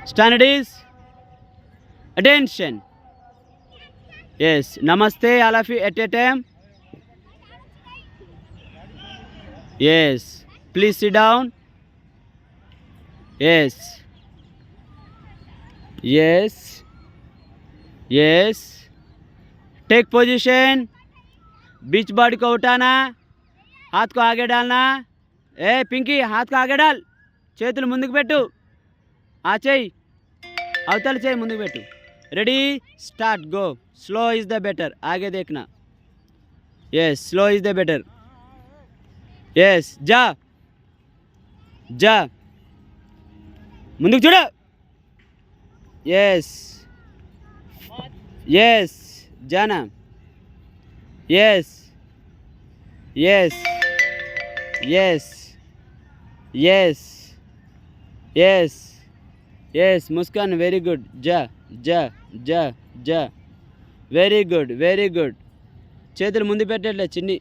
Standard is attention. Yes. Namaste, all of you at a time. Yes. Please sit down. Yes. Yes. Yes. Take position. Beach body को उठाना, हाथ को आगे डालना. ए पिंकी, हाथ को आगे डाल, చేతులు ముందుకు పెట్టు, ఆ చెయ్యి అవతల చెయ్యి ముందుకు పెట్టు. Ready, start, go. Slow is the better, ఆగే देखना. yes, slow is the better. yes, जा जा, ముందుకు చూడు. yes yes, जाना. yes yes yes yes yes yes, Muskan, very good. जा जा जा जा, వెరీ గుడ్ వెరీ గుడ్. చేతులు ముందు పెట్టట్లే చిన్ని.